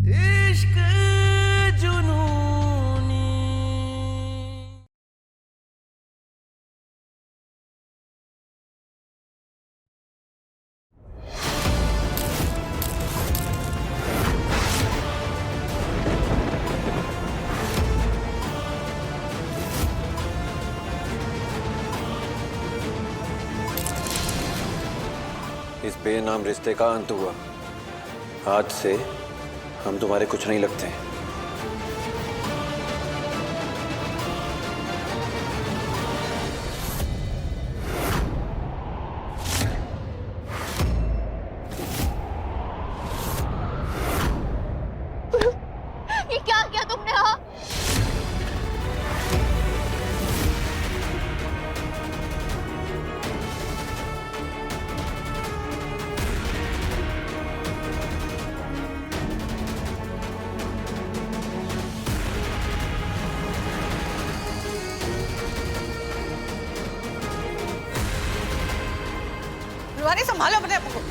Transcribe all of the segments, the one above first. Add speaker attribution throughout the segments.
Speaker 1: इश्क जुनूनी।
Speaker 2: इस बेनाम रिश्ते का अंत हुआ। आज से हम तुम्हारे कुछ नहीं लगते।
Speaker 3: ये क्या किया तुमने? हाँ,
Speaker 4: रुहानी संभालो अपने आप को।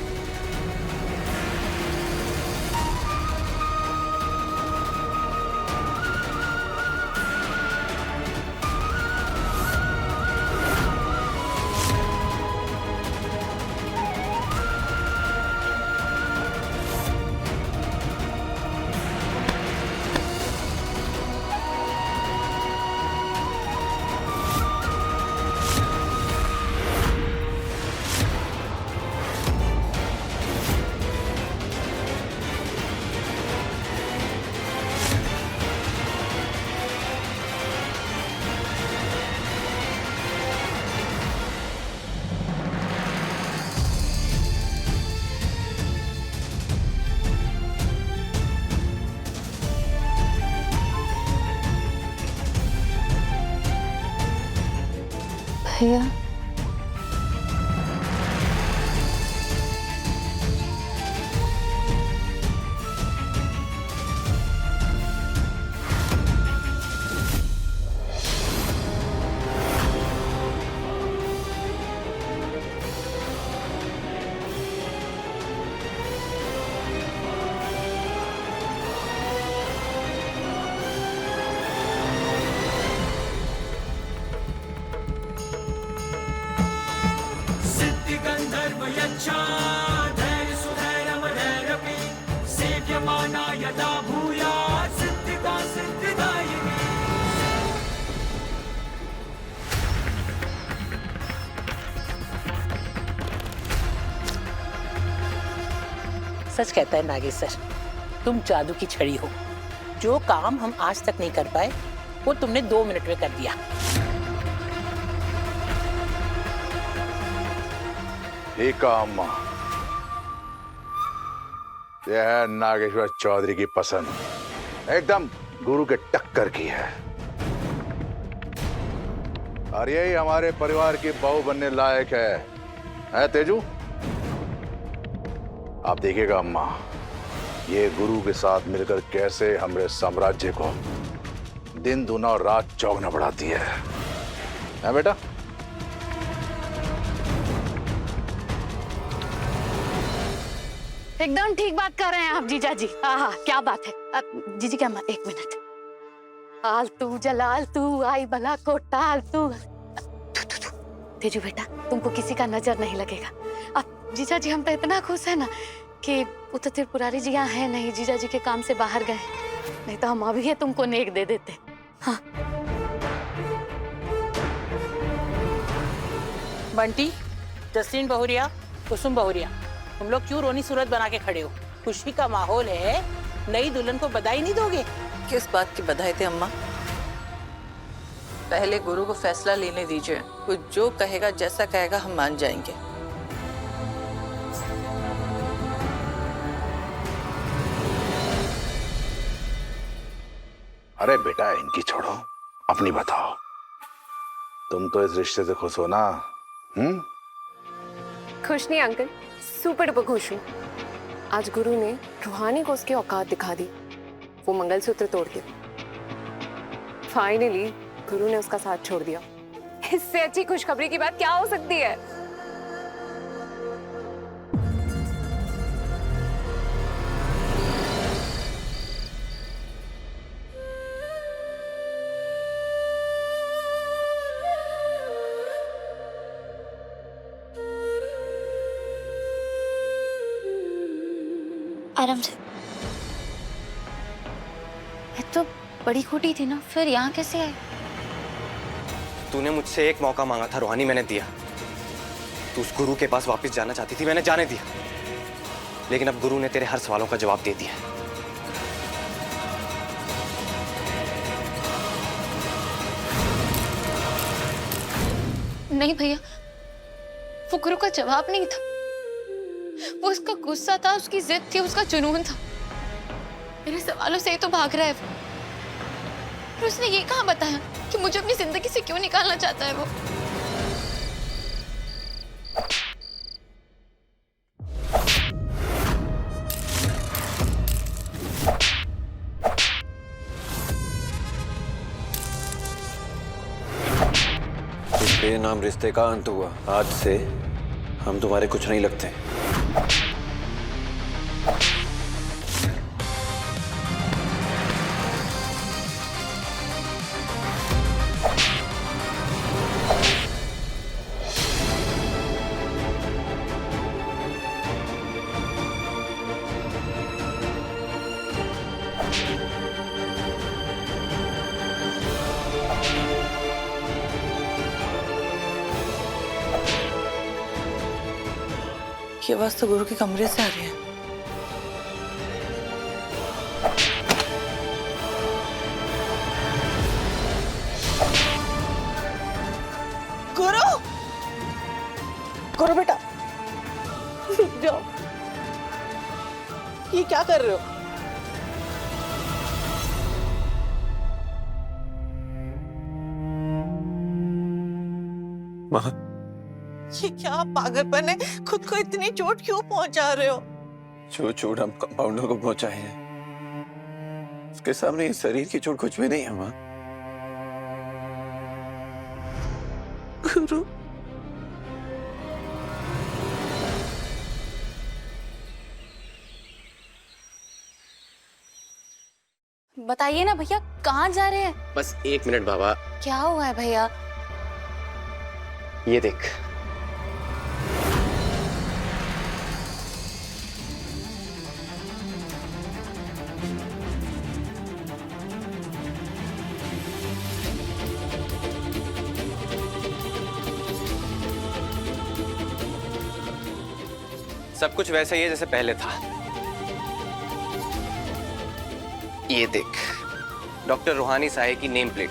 Speaker 3: भैया
Speaker 1: सिद्धि गंधर्व यक्षा धैर्य सुधैर्यमधैर्यपि सेव्यमाना यदा भूयात् सिद्धिदा सिद्धिदायिनी।
Speaker 5: सच कहता है नागेश्वर, तुम जादू की छड़ी हो। जो काम हम आज तक नहीं कर पाए वो तुमने 2 मिनट में कर दिया।
Speaker 6: ठीक है अम्मा, यह है नागेश्वर चौधरी की पसंद, एकदम गुरु के टक्कर की है। और यही हमारे परिवार की बहू बनने लायक है तेजू? आप देखिएगा अम्मा, ये गुरु के साथ मिलकर कैसे हमारे साम्राज्य को दिन दूना और रात चौगुना बढ़ाती है बेटा?
Speaker 3: एकदम ठीक बात कर रहे हैं आप जीजा जी। हाँ, क्या बात है। जीजी क्या एक मिनट। आलतू जलाल तू आई भला को टाल तू। तेजू बेटा, तुमको किसी का नजर नहीं लगेगा। अब जीजा जी हम तो इतना खुश है ना कि वो तो त्रिपुरारी जी यहाँ है नहीं, जीजा जी के काम से बाहर गए, नहीं तो हम अभी तुमको नेक दे देते। हाँ
Speaker 5: बंटी, जसलीन बहुरिया, कुसुम बहुरिया, तुम लोग क्यों रोनी सूरत बना के खड़े हो? खुशी का माहौल है, नई दुल्हन को बधाई नहीं दोगे?
Speaker 4: किस बात की बधाई थी अम्मा? पहले गुरु को फैसला लेने दीजिए, वो जो कहेगा जैसा कहेगा हम मान जाएंगे।
Speaker 6: अरे बेटा इनकी छोड़ो, अपनी बताओ। तुम तो इस रिश्ते से खुश हो ना?
Speaker 7: खुश नहीं अंकल, सुपर डुपर खुश हूँ। आज गुरु ने रूहानी को उसकी औकात दिखा दी, वो मंगलसूत्र तोड़ के। फाइनली गुरु ने उसका साथ छोड़ दिया। इससे अच्छी खुशखबरी की बात क्या हो सकती है?
Speaker 3: आराम से। मैं तो बड़ी खोटी थी ना, फिर यहाँ कैसे आए?
Speaker 8: तूने मुझसे एक मौका मांगा था रूहानी, मैंने दिया। तू उस गुरु के पास वापस जाना चाहती थी, मैंने जाने दिया। लेकिन अब गुरु ने तेरे हर सवालों का जवाब दे दिया।
Speaker 3: नहीं भैया, वो गुरु का जवाब नहीं था, वो उसका गुस्सा था, उसकी जिद थी, उसका जुनून था। मेरे सवालों से ही तो भाग रहा है वो। और उसने ये कहाँ बताया कि मुझे अपनी जिंदगी से क्यों निकालना चाहता है वो?
Speaker 2: इस बेनाम रिश्ते का अंत हुआ। आज से हम तुम्हारे कुछ नहीं लगते।
Speaker 4: ये आवाज तो गुरु के कमरे से आ रही है। गुरु, गुरु बेटा, रुक जाओ। ये क्या कर रहे हो?
Speaker 8: माँ,
Speaker 4: ये क्या पागलपन है? खुद को इतनी चोट क्यों पहुंचा रहे हो?
Speaker 2: जो चोट हम कंपाउंडर को पहुंचाए हैं, उसके सामने इस शरीर की चोट कुछ भी नहीं है। माँ,
Speaker 4: गुरु,
Speaker 3: बताइए ना भैया, कहाँ जा रहे हैं?
Speaker 8: बस 1 मिनट बाबा।
Speaker 3: क्या हुआ है भैया?
Speaker 8: ये देख। सब कुछ वैसा ही है जैसे पहले था। ये देख, डॉक्टर रूहानी साहे की नेम प्लेट।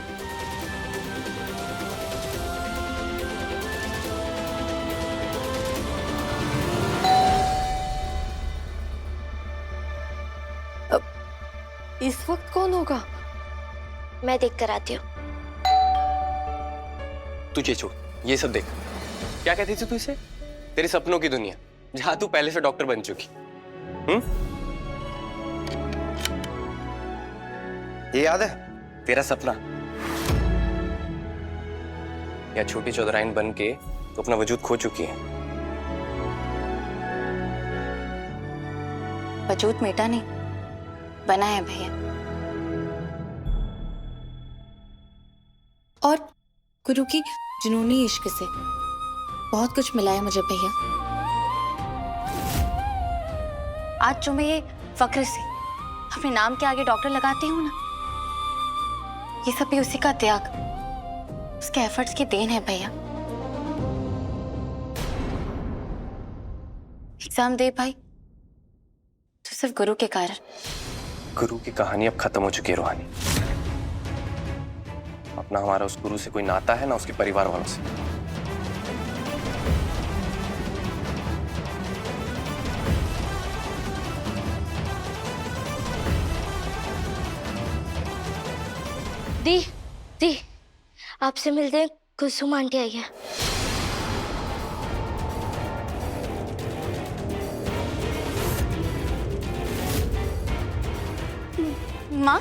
Speaker 7: इस वक्त कौन होगा?
Speaker 3: मैं देख कर आती हूँ।
Speaker 8: तुझे छोड़, ये सब देख। क्या कहती थी तू इसे? तेरे सपनों की दुनिया, जहां तू पहले से डॉक्टर बन चुकी। ये याद है तेरा सपना? या छोटी चौधराइन बन के तो अपना वजूद खो चुकी है।
Speaker 3: वजूद मिटा नहीं, बना है भैया। और गुरु की जुनूनी इश्क से बहुत कुछ मिला है मुझे भैया। आज जो मैं ये फक्र से अपने नाम के आगे डॉक्टर लगाती हूँ ना, ये सब भी उसी का त्याग, उसके एफर्ट्स की देन है भैया। एग्जाम दे भाई तो सिर्फ गुरु के कारण।
Speaker 8: गुरु की कहानी अब खत्म हो चुकी है रूहानी। अपना हमारा उस गुरु से कोई नाता है ना उसके परिवार वालों से।
Speaker 3: दी आपसे मिलते कुसुम आंटी आई है। माँ,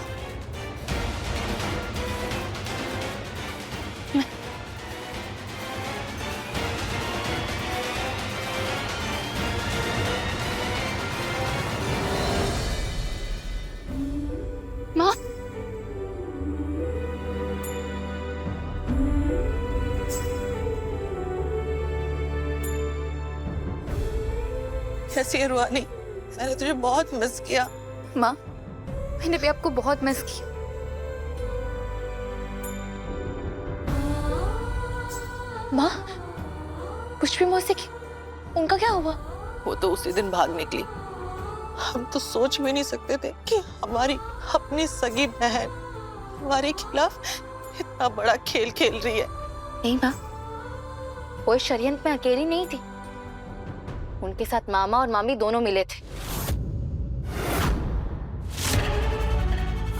Speaker 3: माँ,
Speaker 4: कैसी है रूहानी? मैंने तुझे बहुत मिस किया।
Speaker 3: माँ, मैंने भी आपको बहुत मिस किया। माँ, पुष्पी मौसी की उनका क्या हुआ?
Speaker 4: वो तो उसी दिन भाग निकली। हम तो सोच भी नहीं सकते थे कि हमारी अपनी सगी बहन हमारे खिलाफ इतना बड़ा खेल खेल रही है।
Speaker 3: नहीं माँ, वो इस षड्यंत्र में अकेली नहीं थी। उनके साथ मामा और मामी दोनों मिले थे।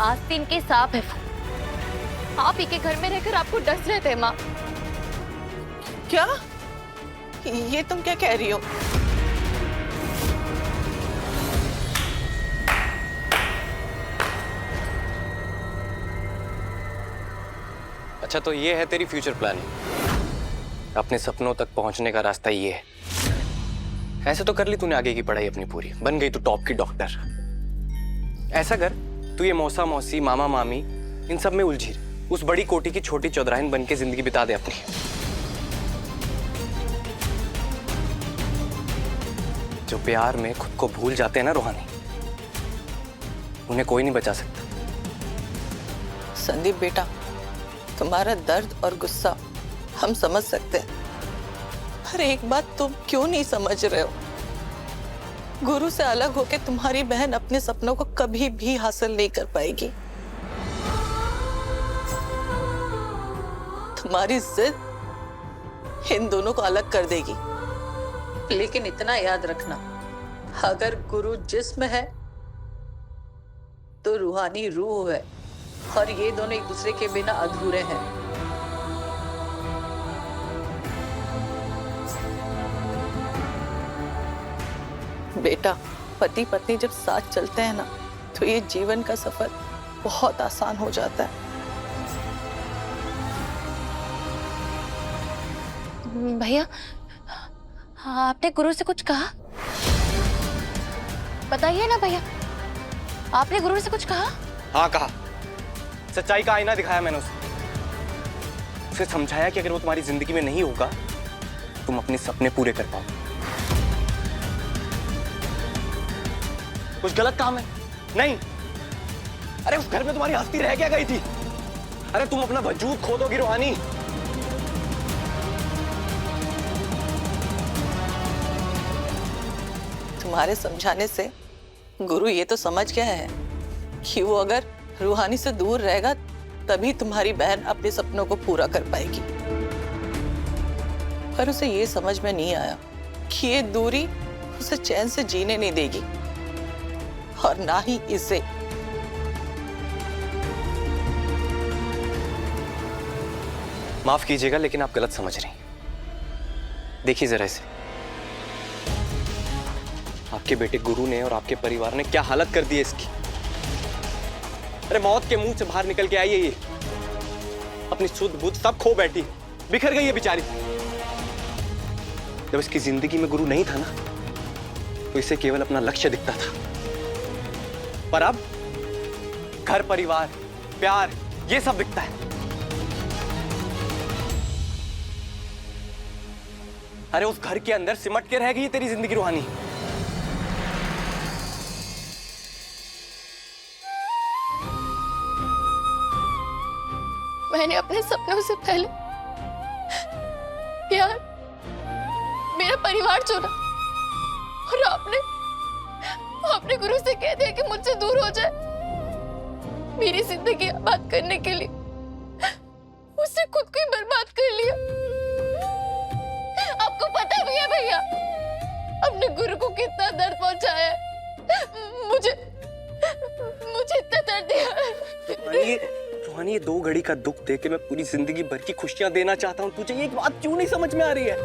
Speaker 3: आस्तीन के सांप है वो। आप ही के घर में रहकर आपको डस रहे थे माँ।
Speaker 4: क्या? ये तुम क्या कह रही हो?
Speaker 8: अच्छा, तो ये है तेरी फ्यूचर प्लानिंग। अपने सपनों तक पहुंचने का रास्ता ये है। ऐसे तो कर ली तूने आगे की पढ़ाई अपनी पूरी, बन गई तू टॉप की डॉक्टर। ऐसा कर, तू ये मौसा मौसी मामा मामी इन सब में उलझी रही। उस बड़ी कोठी की छोटी चौधराइन बन के जिंदगी बिता दे अपनी। जो प्यार में खुद को भूल जाते हैं ना रूहानी, उन्हें कोई नहीं बचा सकता।
Speaker 4: संदीप बेटा, तुम्हारा दर्द और गुस्सा हम समझ सकते हैं, पर एक बात तुम क्यों नहीं समझ रहे हो? गुरु से अलग होकर तुम्हारी बहन अपने सपनों को कभी भी हासिल नहीं कर पाएगी। तुम्हारी जिद इन दोनों को अलग कर देगी। लेकिन इतना याद रखना, अगर गुरु जिस्म है तो रूहानी रूह है, और ये दोनों एक दूसरे के बिना अधूरे हैं। बेटा, पति पत्नी जब साथ चलते हैं ना, तो ये जीवन का सफर बहुत आसान हो जाता है।
Speaker 3: भैया, आपने गुरु से कुछ कहा? बताइए ना भैया, आपने गुरु से कुछ कहा?
Speaker 8: हाँ कहा, सच्चाई का आईना दिखाया मैंने उसे समझाया कि अगर वो तुम्हारी जिंदगी में नहीं होगा, तुम अपने सपने पूरे कर पाओ। कुछ गलत काम है? नहीं। अरे उस घर में तुम्हारी हस्ती रह क्या गई थी? अरे तुम अपना वजूद खो दोगी रूहानी।
Speaker 4: तुम्हारे समझाने से गुरु ये तो समझ गया है कि वो अगर रूहानी से दूर रहेगा तभी तुम्हारी बहन अपने सपनों को पूरा कर पाएगी। पर उसे ये समझ में नहीं आया कि ये दूरी उसे चैन से जीने नहीं देगी, और ना ही इसे।
Speaker 8: माफ कीजिएगा, लेकिन आप गलत समझ रही। देखिए जरा इसे, आपके बेटे गुरु ने और आपके परिवार ने क्या हालत कर दी है इसकी। अरे मौत के मुंह से बाहर निकल के आई है ये, अपनी सुध बुध सब खो बैठी, बिखर गई है बेचारी। जब इसकी जिंदगी में गुरु नहीं था ना, तो इसे केवल अपना लक्ष्य दिखता था, पर अब घर परिवार प्यार ये सब दिखता है। अरे उस घर के अंदर सिमट के रह गई है तेरी जिंदगी रूहानी।
Speaker 3: मैंने अपने सपनों से पहले प्यार, मेरा परिवार चुना, और आपने गुरु से कह दिया कि मुझसे दूर हो जाए। मेरी जिंदगी आबाद करने के लिए उससे खुद को ही बर्बाद कर लिया। आपको पता भी है भैया, अपने गुरु को कितना दर्द पहुंचाया है। मुझे इतना दर्द दिया।
Speaker 8: रूहानी, ये 2 घड़ी का दुख देख के मैं पूरी जिंदगी भर की खुशियां देना चाहता हूँ तुझे। ये एक बात क्यों नहीं समझ में आ रही है?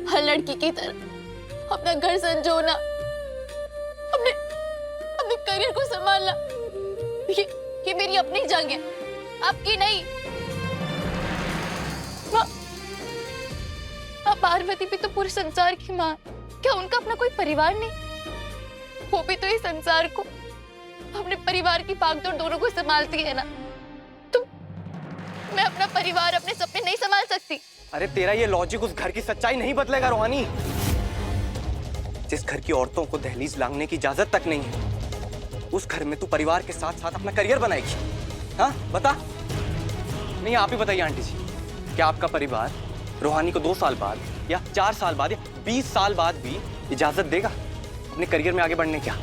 Speaker 3: हर लड़की की तरह अपना घर संजोना, अपने करियर को संभालना, ये मेरी अपनी जंग है, आपकी नहीं। पार्वती भी तो पूरे संसार की माँ, क्या उनका अपना कोई परिवार नहीं? वो भी तो इस संसार को, अपने परिवार की भागदौड़ दोनों को संभालती है ना। तो मैं अपना परिवार, अपने सपने नहीं संभाल सकती?
Speaker 8: अरे तेरा ये लॉजिक उस घर की सच्चाई नहीं बदलेगा रोहानी। जिस घर की औरतों को दहलीज लांघने की इजाजत तक नहीं है, उस घर में तू परिवार के साथ साथ अपना करियर बनाएगी। हाँ बता। नहीं आप ही बताइए आंटी जी, क्या आपका परिवार रोहानी को 2 साल बाद या 4 साल बाद या 20 साल बाद भी इजाजत देगा अपने करियर में आगे बढ़ने? क्या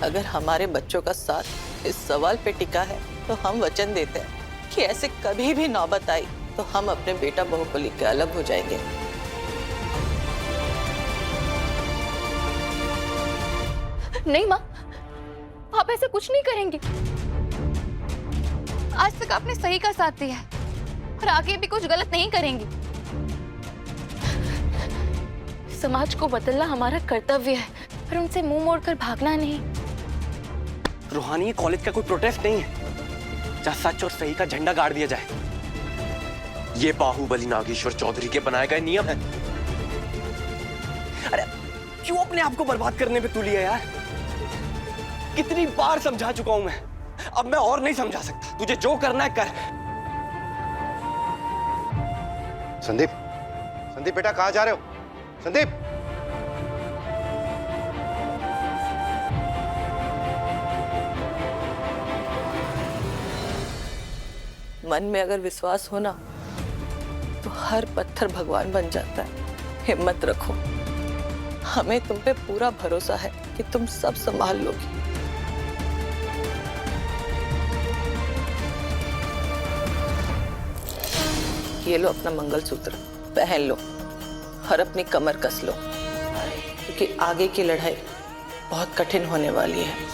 Speaker 4: अगर हमारे बच्चों का साथ इस सवाल पे टिका है तो हम वचन देते हैं कि ऐसे कभी भी नौबत आई तो हम अपने बेटा बहू को लेकर अलग हो जाएंगे।
Speaker 3: नहीं माँ, आप ऐसा कुछ नहीं करेंगे। आज तक आपने सही का साथ दिया है और आगे भी कुछ गलत नहीं करेंगे। समाज को बदलना हमारा कर्तव्य है, पर उनसे मुंह मोड़कर भागना नहीं।
Speaker 8: रोहानी ये कॉलेज का कोई प्रोटेस्ट नहीं है जहाँ सच और सही का झंडा गाड़ दिया जाए। ये बाहुबली नागेश्वर चौधरी के बनाए गए नियम है। अरे क्यों अपने आप को बर्बाद करने पे तुली है यार? कितनी बार समझा चुका हूं मैं, अब मैं और नहीं समझा सकता। तुझे जो करना है कर।
Speaker 6: संदीप, संदीप बेटा कहाँ जा रहे हो? संदीप,
Speaker 4: मन में अगर विश्वास हो ना तो हर पत्थर भगवान बन जाता है। हिम्मत रखो, हमें तुम पे पूरा भरोसा है कि तुम सब संभाल लोगी। ये लो अपना मंगलसूत्र, पहन लो और अपनी कमर कस लो, क्योंकि आगे की लड़ाई बहुत कठिन होने वाली है।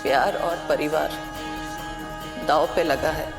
Speaker 4: प्यार और परिवार दांव पे लगा है।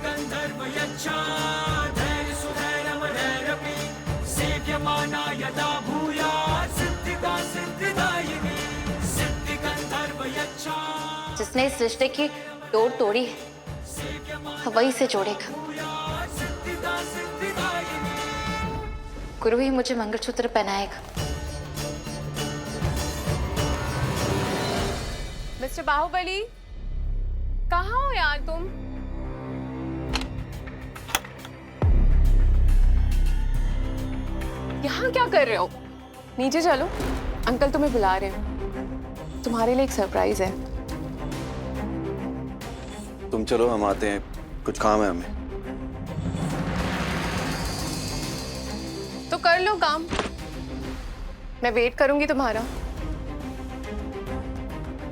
Speaker 1: गंधर्व यच्छा धैर्य सुधैर्यमरैरपि सेव्यमाना यदा भूयात् सिद्धिदा सिद्धिदायिनी सिद्धि गंधर्व यच्छा।
Speaker 3: जिसने इस रिश्ते की डोर तोड़ी है वही से जोड़ेगा।
Speaker 1: सिद्धिदा सिद्धिदायिनी।
Speaker 3: गुरु ही मुझे मंगलसूत्र पहनाएगा।
Speaker 7: मिस्टर बाहुबली, कहाँ हो यार तुम? यहाँ क्या कर रहे हो? नीचे चलो, अंकल तुम्हें बुला रहे हैं। तुम्हारे लिए एक सरप्राइज है।
Speaker 2: तुम चलो, हम आते हैं, कुछ काम है हमें।
Speaker 7: तो कर लो काम, मैं वेट करूंगी तुम्हारा।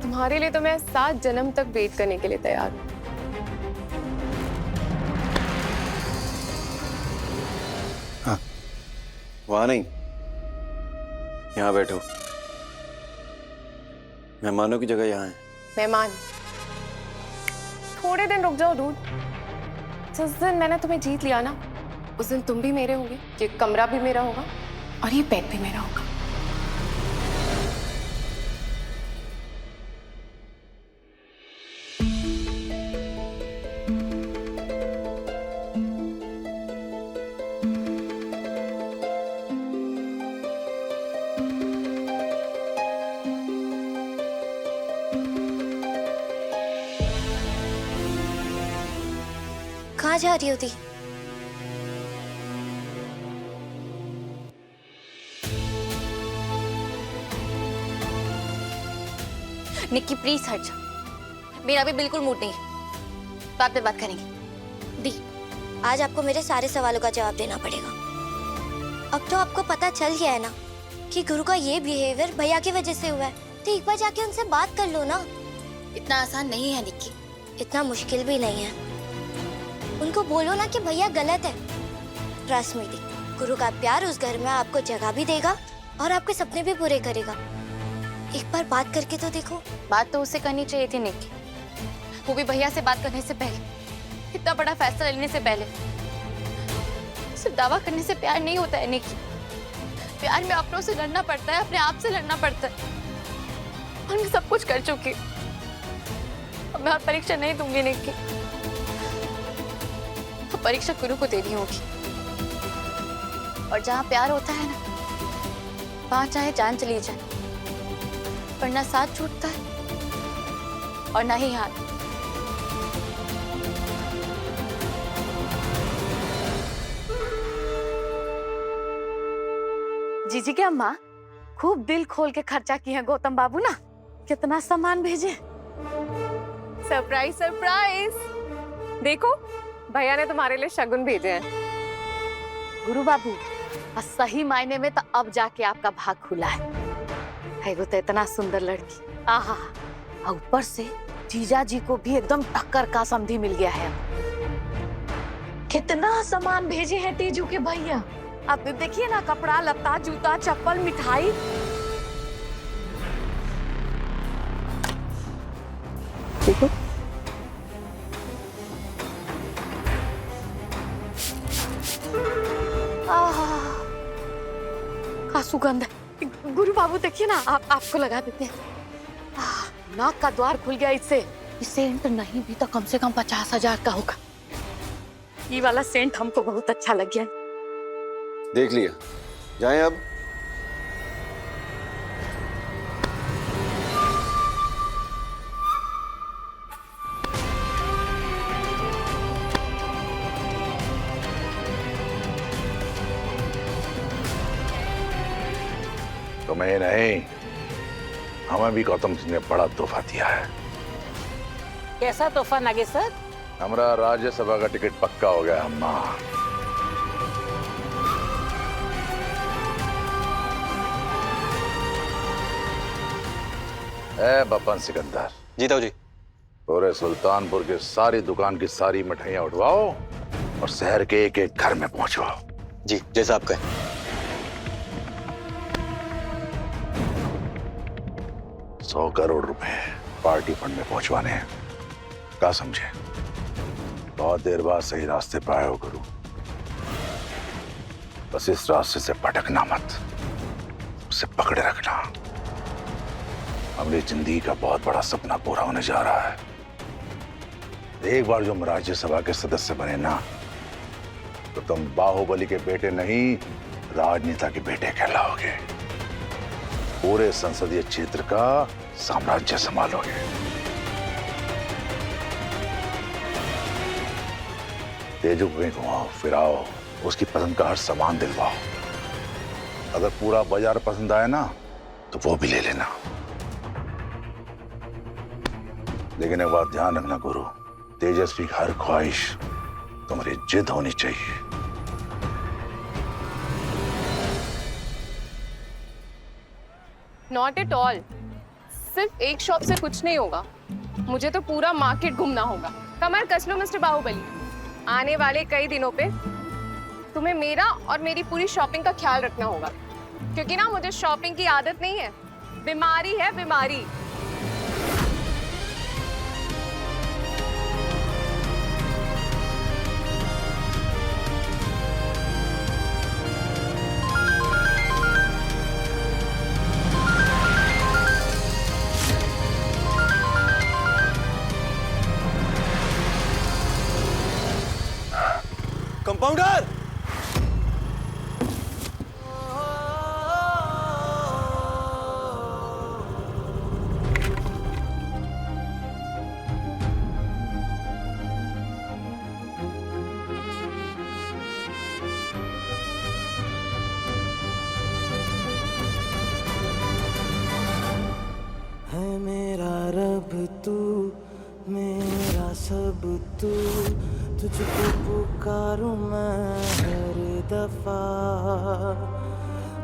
Speaker 7: तुम्हारे लिए तो मैं 7 जन्म तक वेट करने के लिए तैयार हूं।
Speaker 2: हाँ, वहां नहीं, यहाँ बैठो। मेहमानों की जगह यहाँ है।
Speaker 7: मेहमान, थोड़े दिन रुक जाओ डूड। जिस दिन मैंने तुम्हें जीत लिया ना, उस दिन तुम भी मेरे होगे, ये कमरा भी मेरा होगा और ये बेड भी मेरा होगा।
Speaker 9: कहाँ जा रही होती?
Speaker 3: निक्की प्लीज हट जा, मेरा भी बिल्कुल मूड नहीं है। बाद में बात करेंगे।
Speaker 9: दी, आज आपको मेरे सारे सवालों का जवाब देना पड़ेगा। अब तो आपको पता चल गया है ना कि गुरु का ये बिहेवियर भैया की वजह से हुआ है। तो एक बार जाके उनसे बात कर लो ना। इतना आसान नहीं है निक्की, इतना मुश्किल भी नहीं है। उनको बोलो ना कि भैया गलत है। ट्रस्ट मी, गुरु का प्यार उस घर में आपको जगह भी देगा और आपके सपने भी पूरे करेगा। एक बार बात करके तो देखो।
Speaker 3: बात तो उसे करनी चाहिए थी निक्की, वो भी भैया से बात करने से पहले, इतना बड़ा फैसला लेने से पहले। सिर्फ दावा करने से प्यार नहीं होता है निक्की, प्यार में अपनों से लड़ना पड़ता है, अपने आप से लड़ना पड़ता है। और मैं सब कुछ कर चुकी हूँ, अब मैं और परीक्षा नहीं दूंगी निक्की, तो परीक्षा गुरु को देनी होगी। और जहाँ प्यार होता है ना, वहाँ चाहे जान चली जाए, पर ना साथ छूटता है और ना ही हाथ। जीजी की अम्मा खूब दिल खोल के खर्चा किए हैं गौतम बाबू ना, कितना सामान भेजे।
Speaker 7: सरप्राइज सरप्राइज, देखो भैया ने तुम्हारे लिए शगुन भेजे हैं।
Speaker 3: गुरु बाबू, और सही मायने में तो अब जाके आपका भाग खुला है वो तो इतना सुंदर लड़की, आहा। और ऊपर से जीजा जी को भी एकदम टक्कर का समधी मिल गया है। कितना सामान भेजे हैं तेजू के भैया, आप देखिए ना, कपड़ा लत्ता जूता चप्पल मिठाई। देखो का सुगंध है। गुरु बाबू देखिए ना, आपको लगा देते हैं। नाक का द्वार खुल गया इससे। ये सेंट नहीं भी तो कम से कम 50,000 का होगा। ये वाला सेंट हमको बहुत अच्छा लग गया।
Speaker 2: देख लिया, जाएं अब।
Speaker 6: तुम्हें नहीं, हमें भी गौतम जी ने बड़ा तोहफा दिया है।
Speaker 5: कैसा तोहफा नागेश सर?
Speaker 6: हमारा राज्यसभा का टिकट पक्का हो गया अम्मा। बपन सिकंदर,
Speaker 8: जीता जी।
Speaker 6: पूरे सुल्तानपुर के सारी दुकान की सारी मिठाइयां उठवाओ और शहर के एक एक घर में पहुंचवाओ।
Speaker 8: जी, जैसा आप कहें।
Speaker 6: 100 करोड़ रुपए पार्टी फंड में पहुंचवाने हैं। क्या समझे? बहुत देर बाद सही रास्ते पर आए हो गुरु, बस इस रास्ते से भटकना मत, उसे पकड़े रखना। हमारी जिंदगी का बहुत बड़ा सपना पूरा होने जा रहा है। एक बार जो हम राज्यसभा के सदस्य बने ना, तो तुम बाहुबली के बेटे नहीं, राजनेता के बेटे कहलाओगे। पूरे संसदीय क्षेत्र का साम्राज्य संभालोगे। तेजू को कहीं घुमाओ फिराओ, उसकी पसंद का हर सामान दिलवाओ। अगर पूरा बाजार पसंद आए ना, तो वो भी ले लेना। लेकिन एक बात ध्यान रखना गुरु, तेजस्वी की हर ख्वाहिश तुम्हारी जिद होनी चाहिए।
Speaker 7: नॉट एट ऑल, सिर्फ एक शॉप से कुछ नहीं होगा, मुझे तो पूरा मार्केट घूमना होगा। कमर कस लो मिस्टर बाहुबली, आने वाले कई दिनों पे तुम्हें मेरा और मेरी पूरी शॉपिंग का ख्याल रखना होगा, क्योंकि ना मुझे शॉपिंग की आदत नहीं है, बीमारी है बीमारी।
Speaker 8: कंपाउंडर!
Speaker 1: है मेरा रब तू, मेरा सब तू, तुझको पुकारूं मैं हर दफा।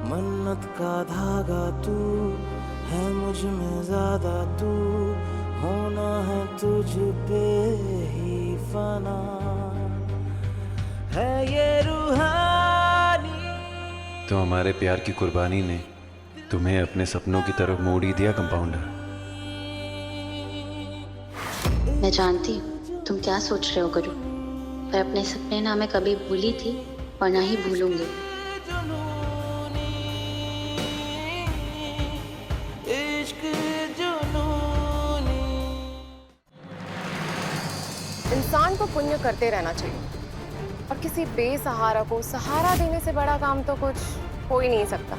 Speaker 1: मन्नत का धागा तू, है मुझ में ज्यादा तू, होना है तुझ पे ही फना, है ये रूहानी।
Speaker 10: तो हमारे प्यार की कुर्बानी ने तुम्हें अपने सपनों की तरफ मोड़ ही दिया कंपाउंडर।
Speaker 11: मैं जानती हूँ तुम क्या सोच रहे हो गुरु, पर अपने सपने ना मैं कभी भूली थी और ना ही भूलूंगी।
Speaker 7: इंसान को पुण्य करते रहना चाहिए और किसी बेसहारा को सहारा देने से बड़ा काम तो कुछ हो ही नहीं सकता,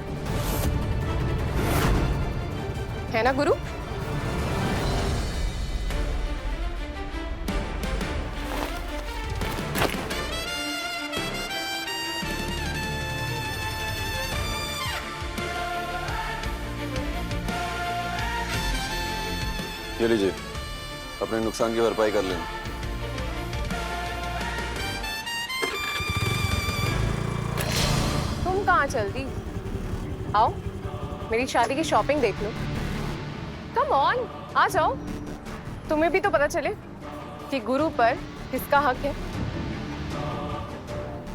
Speaker 7: है ना गुरु?
Speaker 2: ये लीजिए, अपने नुकसान की भरपाई कर लेना।
Speaker 7: तुम कहाँ चल दी? आओ मेरी शादी की शॉपिंग देख लो। कम ऑन, आ जाओ। तुम्हें भी तो पता चले कि गुरु पर किसका हक है।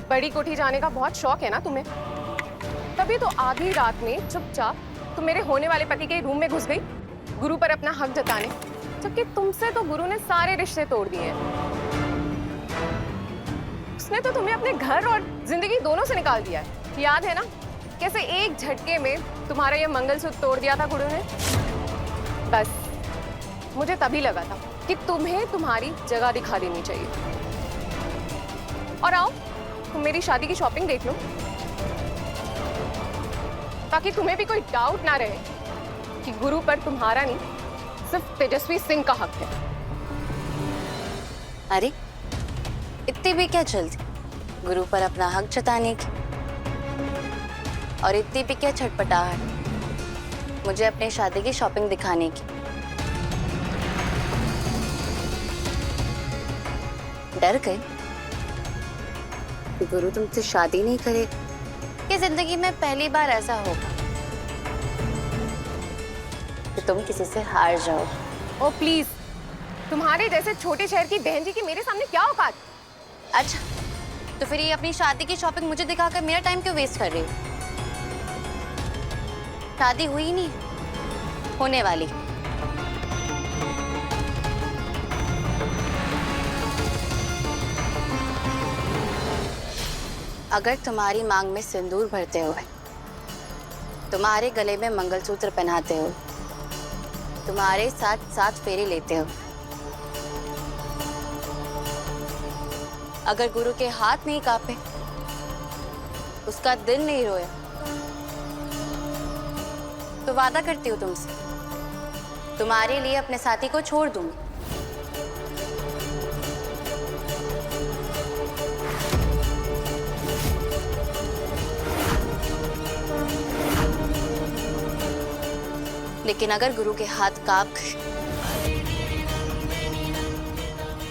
Speaker 7: बड़ी कोठी जाने का बहुत शौक है ना तुम्हें, तभी तो आधी रात में चुपचाप तुम मेरे होने वाले पति के रूम में घुस गई गुरु पर अपना हक जताने, जबकि तुमसे तो गुरु ने सारे रिश्ते तोड़ दिए हैं। उसने तो तुम्हें अपने घर और जिंदगी दोनों से निकाल दिया है। याद है ना कैसे एक झटके में तुम्हारा ये मंगलसूत्र तोड़ दिया था गुरु ने? बस मुझे तभी लगा था कि तुम्हें तुम्हारी जगह दिखा देनी चाहिए। और आओ तुम मेरी शादी की शॉपिंग देख लो, ताकि तुम्हें भी कोई डाउट ना रहे कि गुरु पर तुम्हारा नहीं सिर्फ तेजस्वी सिंह का हक है।
Speaker 11: अरे इतनी भी क्या जल्दी गुरु पर अपना हक जताने की, और इतनी भी क्या छटपटाहट मुझे अपनी शादी की शॉपिंग दिखाने की। डर गए कि गुरु तुमसे शादी नहीं करेगा, कि जिंदगी में पहली बार ऐसा होगा कि तुम किसी से हार जाओ।
Speaker 7: ओ प्लीज, तुम्हारे जैसे छोटे शहर की बहन जी की मेरे सामने क्या औकात?
Speaker 11: अच्छा तो फिर ये अपनी शादी की शॉपिंग मुझे दिखाकर मेरा टाइम क्यों वेस्ट कर रही हो? शादी हुई नहीं, होने वाली। अगर तुम्हारी मांग में सिंदूर भरते हुए, तुम्हारे गले में मंगलसूत्र पहनाते हुए, तुम्हारे साथ 7 फेरे लेते हो, अगर गुरु के हाथ नहीं कांपे, उसका दिल नहीं रोया, तो वादा करती हूँ तुमसे, तुम्हारे लिए अपने साथी को छोड़ दूंगी। लेकिन अगर गुरु के हाथ कांप गए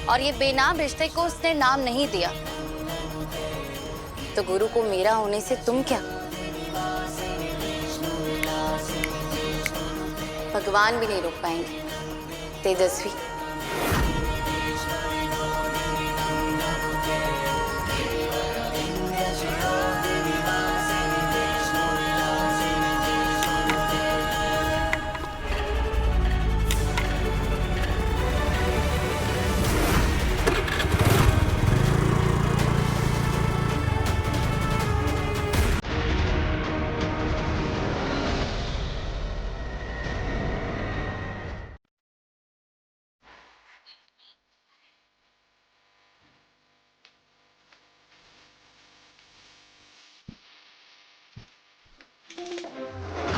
Speaker 11: और ये बेनाम रिश्ते को उसने नाम नहीं दिया, तो गुरु को मेरा होने से तुम क्या, भगवान भी नहीं रोक पाएंगे। तेजस्वी,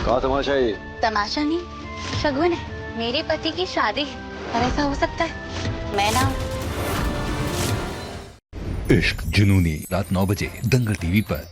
Speaker 10: क्या तमाशा है ये?
Speaker 11: तमाशा नहीं, शगुन है। मेरे पति की शादी है और ऐसा हो सकता है मैं ना।
Speaker 12: इश्क जुनूनी रात 9 बजे दंगल टीवी पर।